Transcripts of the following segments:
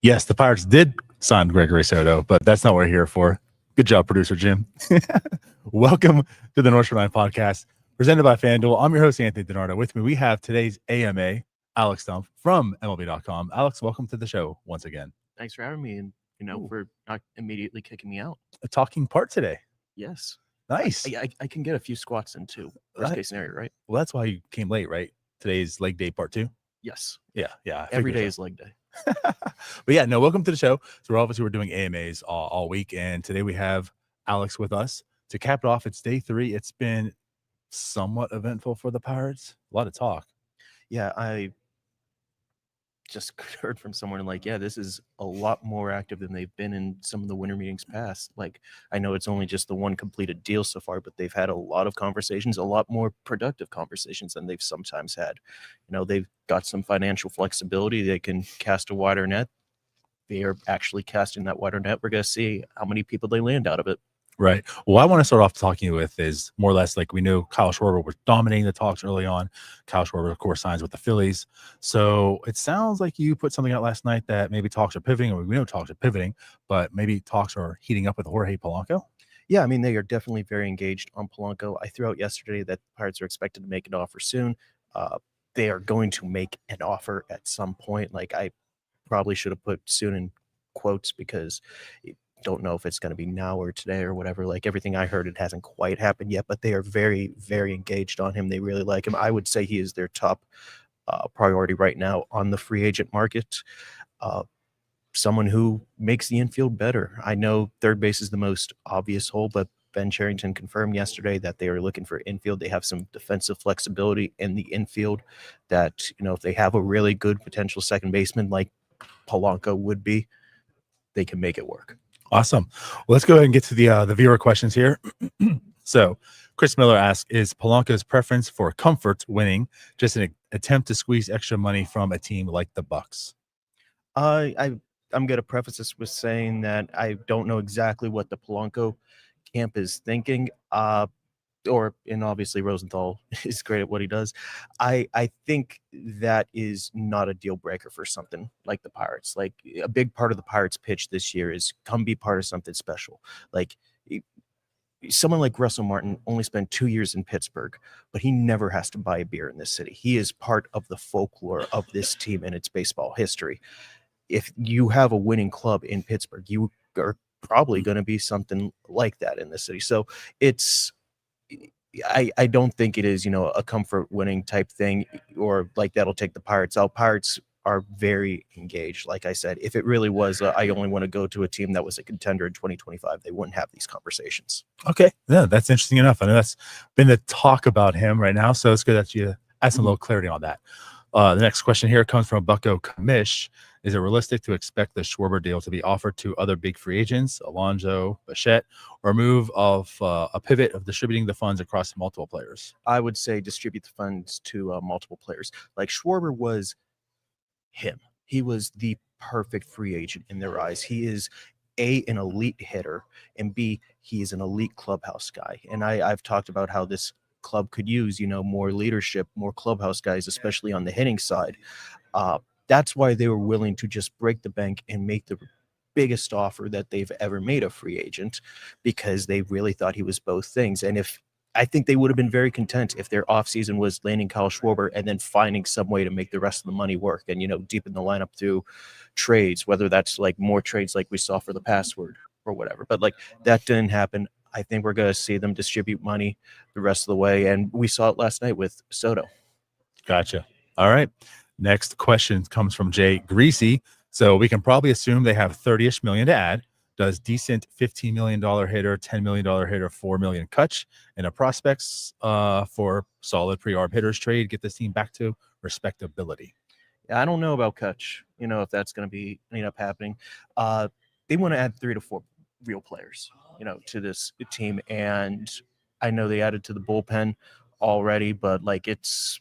Yes, the Pirates did sign Gregory Soto, but that's not what we're here for. Good job, producer Jim. Welcome to the North Shore Podcast, presented by FanDuel. I'm your host, Anthony DiNardo. With me, we have today's AMA, Alex Stumpf from MLB.com. Alex, welcome to the show once again. Thanks for having me, and for not immediately kicking me out. A talking part today. Yes, Nice. I can get a few squats in too. Worst case scenario, right? Well, that's why you came late, right? Today's leg day part 2. Yes. Yeah. Every day is leg day. But yeah, no, welcome to the show. So we're doing AMAs all week, and today we have Alex with us to cap it off. It's day 3. It's been somewhat eventful for the Pirates. A lot of talk. Yeah, I just heard from someone this is a lot more active than they've been in some of the winter meetings past. Like, I know it's only just the one completed deal so far, but they've had a lot of conversations, a lot more productive conversations than they've sometimes had. They've got some financial flexibility. They can cast a wider net. They are actually casting that wider net. We're going to see how many people they land out of it. Right. Well, I want to start off talking with is more or less like we knew Kyle Schwarber was dominating the talks early on. Kyle Schwarber, of course, signs with the Phillies. So it sounds like you put something out last night that maybe talks are pivoting, or we know talks are pivoting, but maybe talks are heating up with Jorge Polanco. Yeah, I mean, they are definitely very engaged on Polanco. I threw out yesterday that the Pirates are expected to make an offer soon. They are going to make an offer at some point. Like, I probably should have put soon in quotes because don't know if it's going to be now or today or whatever. Like, everything I heard, it hasn't quite happened yet, but they are very, very engaged on him. They really like him. I would say he is their top priority right now on the free agent market. Someone who makes the infield better. I know third base is the most obvious hole, but Ben Cherington confirmed yesterday that they are looking for infield. They have some defensive flexibility in the infield that, if they have a really good potential second baseman like Polanco would be, they can make it work. Awesome. Well, let's go ahead and get to the viewer questions here. So Chris Miller asks, is Polanco's preference for comfort winning just an attempt to squeeze extra money from a team like the Bucks? I'm going to preface this with saying that I don't know exactly what the Polanco camp is thinking. And obviously Rosenthal is great at what he does. I think that is not a deal breaker for something like the Pirates. Like, a big part of the Pirates pitch this year is come be part of something special. Like, someone like Russell Martin only spent 2 years in Pittsburgh, but he never has to buy a beer in this city. He is part of the folklore of this team and its baseball history. If you have a winning club in Pittsburgh, you are probably going to be something like that in this city. So I don't think it is, a comfort winning type thing, or like that'll take the Pirates out. Pirates are very engaged. Like I said, if it really was, I only want to go to a team that was a contender in 2025, they wouldn't have these conversations. Okay. Yeah, that's interesting enough. I know that's been the talk about him right now. So it's good that you add some little clarity on that. The next question here comes from Bucko Kamish. Is it realistic to expect the Schwarber deal to be offered to other big free agents, Alonso, Bichette, or move of a pivot of distributing the funds across multiple players? I would say distribute the funds to multiple players. Like, Schwarber was him. He was the perfect free agent in their eyes. He is an elite hitter, and B, he is an elite clubhouse guy. And I've talked about how this club could use, more leadership, more clubhouse guys, especially on the hitting side. That's why they were willing to just break the bank and make the biggest offer that they've ever made a free agent, because they really thought he was both things. And I think they would have been very content if their offseason was landing Kyle Schwarber and then finding some way to make the rest of the money work and, deepen the lineup through trades, whether that's like more trades like we saw for the password or whatever. But like, that didn't happen. I think we're going to see them distribute money the rest of the way. And we saw it last night with Soto. Gotcha. All right. Next question comes from Jay Greasy. So we can probably assume they have 30-ish million to add. Does decent $15 million hitter, $10 million hitter, $4 million Kutch, and a prospects for solid pre-arb hitters trade get this team back to respectability? Yeah, I don't know about Kutch, if that's going to end up happening. They want to add 3 to 4 real players, to this team. And I know they added to the bullpen already, but like, it's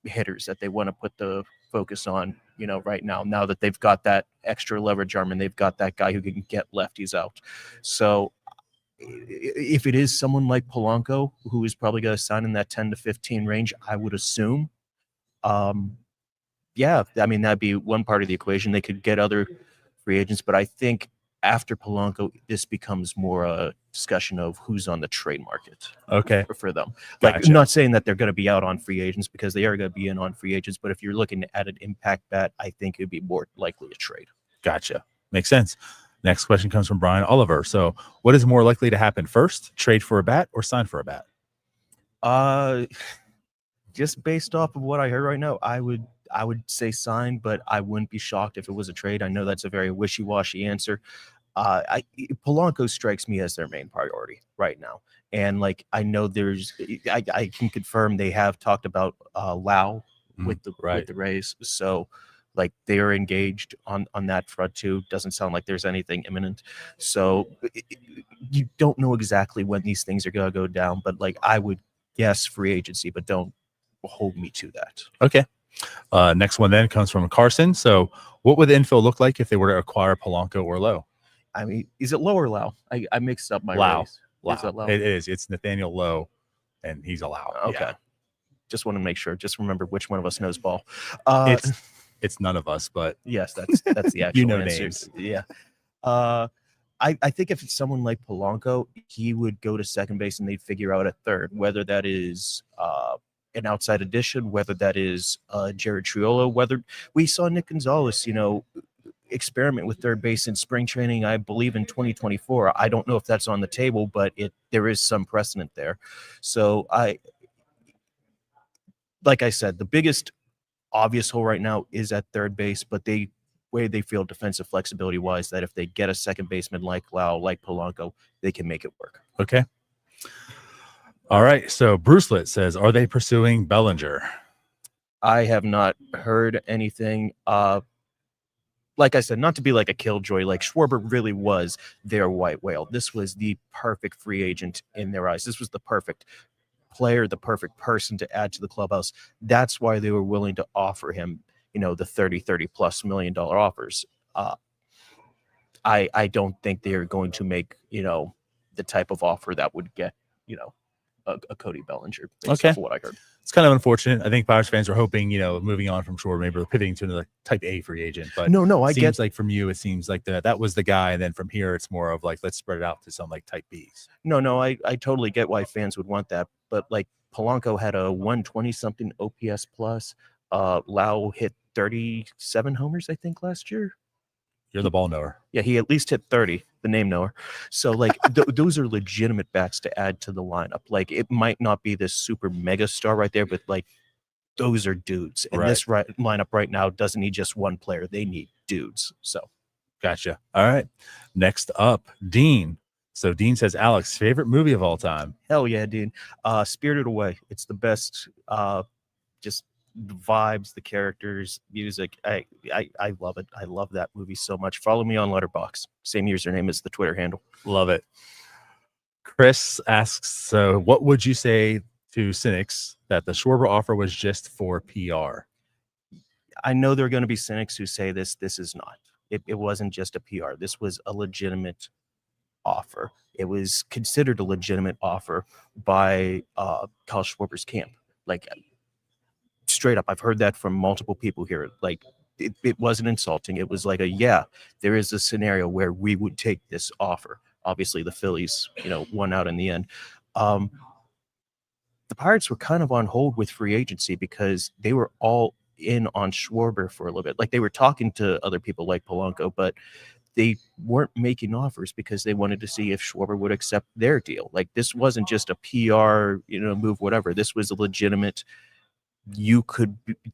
hitters that they want to put the focus on, right now that they've got that extra leverage arm and they've got that guy who can get lefties out. So if it is someone like Polanco, who is probably going to sign in that 10 to 15 range, I would assume, yeah, I mean, that'd be one part of the equation. They could get other free agents, but I think after Polanco, this becomes more a discussion of who's on the trade market Okay. for them. Like, Gotcha. not saying that they're going to be out on free agents, because they are going to be in on free agents. But if you're looking at an impact bet, I think it'd be more likely a trade. Gotcha. Makes sense. Next question comes from Brian Oliver. So, what is more likely to happen first? Trade for a bat or sign for a bat? Just based off of what I heard right now, I would say sign, but I wouldn't be shocked if it was a trade. I know that's a very wishy-washy answer. Polanco strikes me as their main priority right now, and like I know I can confirm they have talked about Lau with the Rays, so like they are engaged on that front too. Doesn't sound like there's anything imminent, so you don't know exactly when these things are gonna go down. But like I would guess free agency, but don't hold me to that. Okay. Next one then comes from Carson. So, what would the infill look like if they were to acquire Polanco or Lowe? I mean, is it Lowe or Lau? I mixed up my Lau. race. Lau. Is that Lau? It is. It's Nathaniel Lowe, and he's a Lau. Okay. Yeah. Just want to make sure. Just remember which one of us knows ball. It's none of us, but yes, that's the actual answer. Names. Yeah. I think if it's someone like Polanco, he would go to second base and they'd figure out a third, whether that is an outside addition, whether that is Jared Triolo, whether we saw Nick Gonzalez, experiment with third base in spring training, I believe in 2024. I don't know if that's on the table, but there is some precedent there. So like I said, the biggest obvious hole right now is at third base, but they feel defensive flexibility wise that if they get a second baseman like Lau, like Polanco, they can make it work. Okay. All right. So Brucelet says, are they pursuing Bellinger? I have not heard anything. Like I said, not to be like a killjoy, like Schwarber really was their white whale. This was the perfect free agent in their eyes. This was the perfect player, the perfect person to add to the clubhouse. That's why they were willing to offer him, the 30 plus $1 million offers. I don't think they're going to make, the type of offer that would get, a Cody Bellinger based off of what I heard. It's kind of unfortunate. I think Pirates fans are hoping, moving on from Schwarber, maybe pivoting to another type A free agent. But no, like from you, it seems like that was the guy. And then from here, it's more of like, let's spread it out to some like type Bs. No, I totally get why fans would want that. But like Polanco had a 120 something OPS plus. Lau hit 37 homers, I think, last year. You're the ball knower. Yeah, he at least hit 30, the name knower. So, like, those are legitimate bats to add to the lineup. Like, it might not be this super mega star right there, but, like, those are dudes. And this lineup right now doesn't need just one player. They need dudes. So, gotcha. All right. Next up, Dean. So, Dean says, Alex, favorite movie of all time? Hell yeah, Dean. Spirited Away. It's the best. Just the vibes, the characters, music. I love it. I love that movie so much. Follow me on Letterboxd. Same username as the Twitter handle. Love it. Chris asks, so what would you say to cynics that the Schwarber offer was just for PR? I know there are going to be cynics who say this is not. It wasn't just a PR. This was a legitimate offer. It was considered a legitimate offer by Kyle Schwarber's camp. Like, straight up, I've heard that from multiple people here. Like, it wasn't insulting. It was like there is a scenario where we would take this offer. Obviously, the Phillies, won out in the end. The Pirates were kind of on hold with free agency because they were all in on Schwarber for a little bit. Like, they were talking to other people like Polanco, but they weren't making offers because they wanted to see if Schwarber would accept their deal. Like, this wasn't just a PR, move, whatever. This was a legitimate.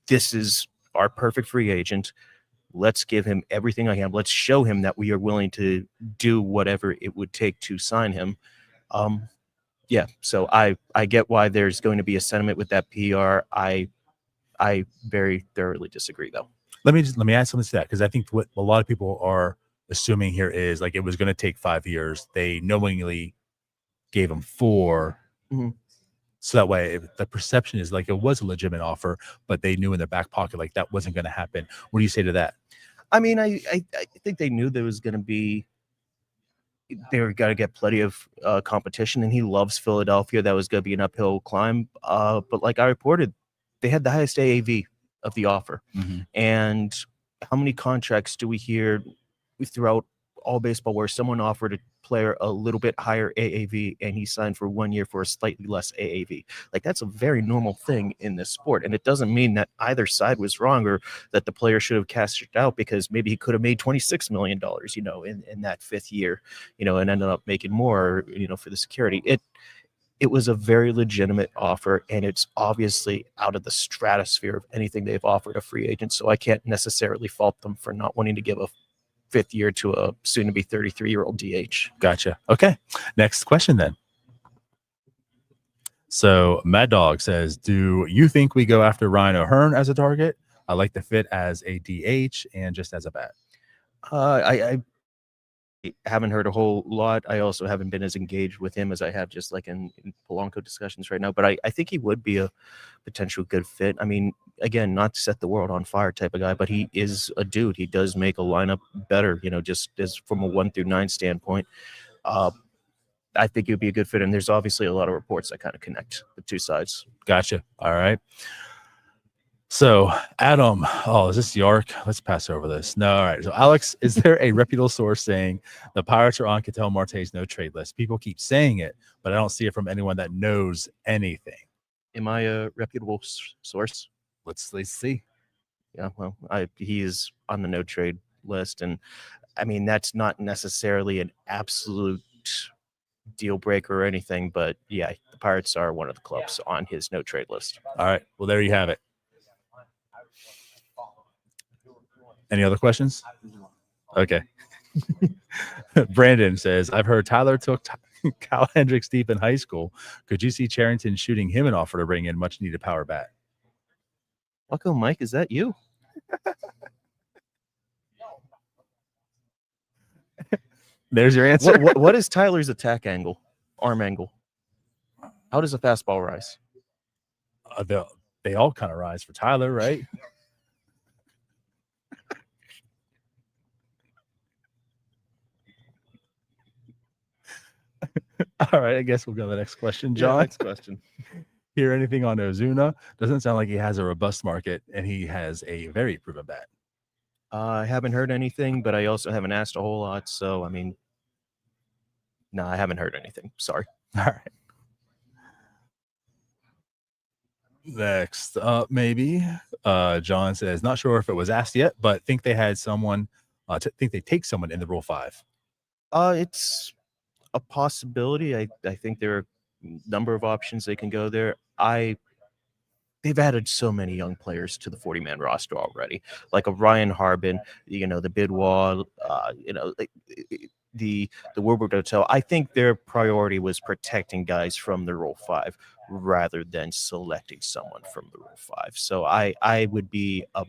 This is our perfect free agent. Let's give him everything I have. Let's show him that we are willing to do whatever it would take to sign him. So I get why there's going to be a sentiment with that PR. I very thoroughly disagree, though. Let me add something to that, because I think what a lot of people are assuming here is like it was going to take 5 years. They knowingly gave him 4. Mm-hmm. So that way, the perception is like it was a legitimate offer, but they knew in their back pocket like that wasn't going to happen. What do you say to that? I mean, I think they knew there was going to be. They were going to get plenty of competition, and he loves Philadelphia. That was going to be an uphill climb. But like I reported, they had the highest AAV of the offer. Mm-hmm. And how many contracts do we hear throughout all baseball where someone offered a player a little bit higher AAV and he signed for 1 year for a slightly less AAV? Like, that's a very normal thing in this sport. And it doesn't mean that either side was wrong or that the player should have cashed out, because maybe he could have made $26 million, in that 5th year, and ended up making more, for the security. It was a very legitimate offer, and it's obviously out of the stratosphere of anything they've offered a free agent. So I can't necessarily fault them for not wanting to give a 5th year to a soon-to-be 33-year-old DH. Gotcha. Okay. Next question then. So Mad Dog says, do you think we go after Ryan O'Hearn as a target? I like the fit as a DH and just as a bat. I haven't heard a whole lot. I also haven't been as engaged with him as I have just like in Polanco discussions right now. But I think he would be a potential good fit. I mean, again, not to set the world on fire type of guy, but he is a dude. He does make a lineup better, just as from a 1 through 9 standpoint. I think it would be a good fit. And there's obviously a lot of reports that kind of connect the two sides. Gotcha. All right. So Adam, is this Yark? Let's pass over this. No, all right. So Alex, is there a reputable source saying the Pirates are on Ketel Marte's no trade list? People keep saying it, but I don't see it from anyone that knows anything. Am I a reputable source? Let's see. Yeah, well, he is on the no trade list, and I mean that's not necessarily an absolute deal breaker or anything, but yeah, the Pirates are one of the clubs on his no trade list. All right. Well, there you have it. Any other questions? Okay. Brandon says, I've heard Tyler took Kyle Hendricks deep in high school. Could you see Charrington shooting him an offer to bring in much needed power bat? Wacko Mike, is that you? There's your answer. What is Tyler's attack angle, arm angle? How does a fastball rise? They all kind of rise for Tyler, right? All right, I guess we'll go to the next question, John. Yeah, next question. Hear anything on Ozuna? Doesn't sound like he has a robust market, and he has a very proven bat. I haven't heard anything, but I also haven't asked a whole lot. So, I mean, no, I haven't heard anything. Sorry. All right. Next up, maybe. John says, not sure if it was asked yet, but think they had someone, think they take someone in the Rule 5. It's a possibility. I think there are a number of options they can go there. They've added so many young players to the 40-man roster already, like a Ryan Harbin, the Bidwell, the Woodward Hotel. I think their priority was protecting guys from the Rule 5 rather than selecting someone from the Rule 5. So I would be a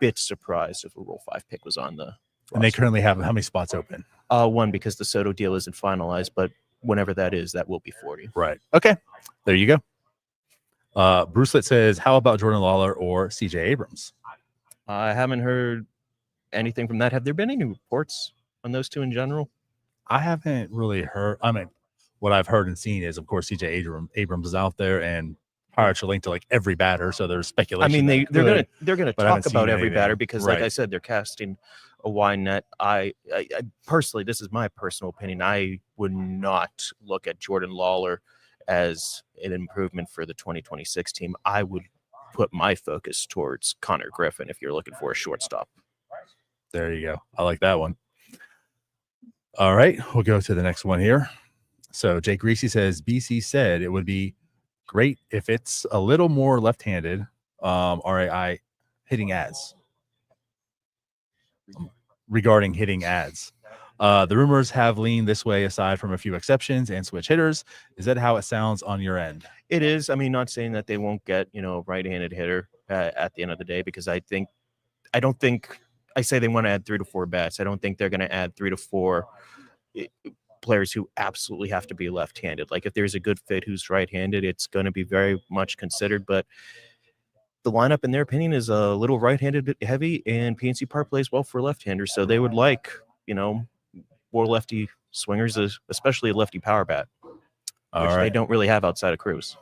bit surprised if a Rule 5 pick was on the roster. And they currently have how many spots open? One, because the Soto deal isn't finalized, but whenever that is, that will be 40. Right. Okay. There you go. Brucelet says, how about Jordan Lawler or CJ Abrams? I haven't heard anything from that. Have there been any reports on those two in general? I haven't really heard. I mean, what I've heard and seen is, of course, CJ Abrams is out there, and Pirates are linked to like every batter, so there's speculation. I mean, they're gonna talk about every anything. batter because, Right. like I said, they're casting a wide net. I personally, this is my personal opinion, I would not look at Jordan Lawler as an improvement for the 2026 team. I would put my focus towards Connor Griffin if you're looking for a shortstop. There you go. I like that one. All right, we'll go to the next one here. So Jake Greasy says, BC said it would be great if it's a little more left-handed RAI hitting ads. Regarding hitting ads. The rumors have leaned this way aside from a few exceptions and switch hitters. Is that how it sounds on your end? It is. I mean, not saying that they won't get, a right-handed hitter at the end of the day, because I don't think I say they want to add 3 to 4 bats. I don't think they're going to add 3 to 4 players who absolutely have to be left-handed. Like if there's a good fit who's right-handed, it's going to be very much considered, but the lineup, in their opinion, is a little right-handed heavy, and PNC Park plays well for left-handers. So they would like, more lefty swingers, especially a lefty power bat, which they don't really have outside of Cruz.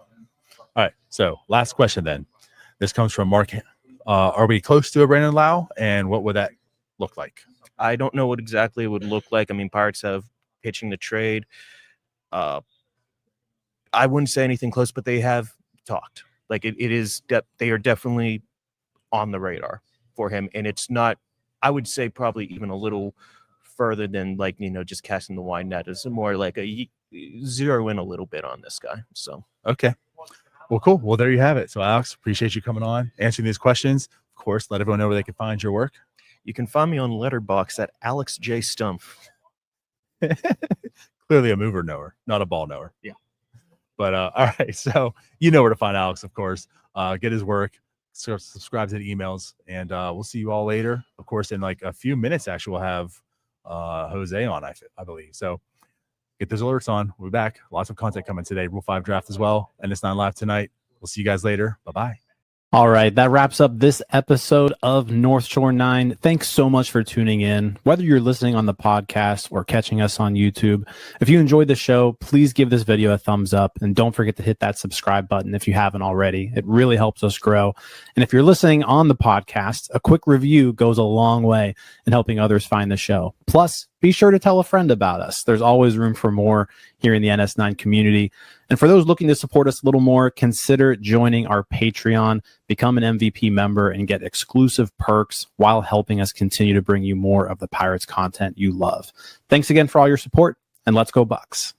All right. So last question then. This comes from Mark Are we close to a Brandon Lau? And what would that look like? I don't know what exactly it would look like. I mean, Pirates have pitching the trade. I wouldn't say anything close, but they have talked. Like it is they are definitely on the radar for him, and it's not. I would say probably even a little further than like just casting the wide net. It's more like a zero in a little bit on this guy. So okay, well, cool. Well, there you have it. So, Alex, appreciate you coming on, answering these questions. Of course, let everyone know where they can find your work. You can find me on Letterboxd at Alex J Stumpf. Clearly a mover knower, not a ball knower. Yeah. But all right, so you know where to find Alex, of course. Get his work, subscribe to the emails, and we'll see you all later. Of course, in like a few minutes, actually, we'll have Jose on, I believe. So get those alerts on. We'll be back. Lots of content coming today. Rule 5 draft as well. And it's not live tonight. We'll see you guys later. Bye-bye. All right, that wraps up this episode of North Shore 9. Thanks so much for tuning in, whether you're listening on the podcast or catching us on YouTube. If you enjoyed the show, please give this video a thumbs up, and don't forget to hit that subscribe button if you haven't already. It really helps us grow. And if you're listening on the podcast, a quick review goes a long way in helping others find the show. Plus, be sure to tell a friend about us. There's always room for more here in the NS9 community. And for those looking to support us a little more, consider joining our Patreon, become an MVP member, and get exclusive perks while helping us continue to bring you more of the Pirates content you love. Thanks again for all your support, and let's go Bucks.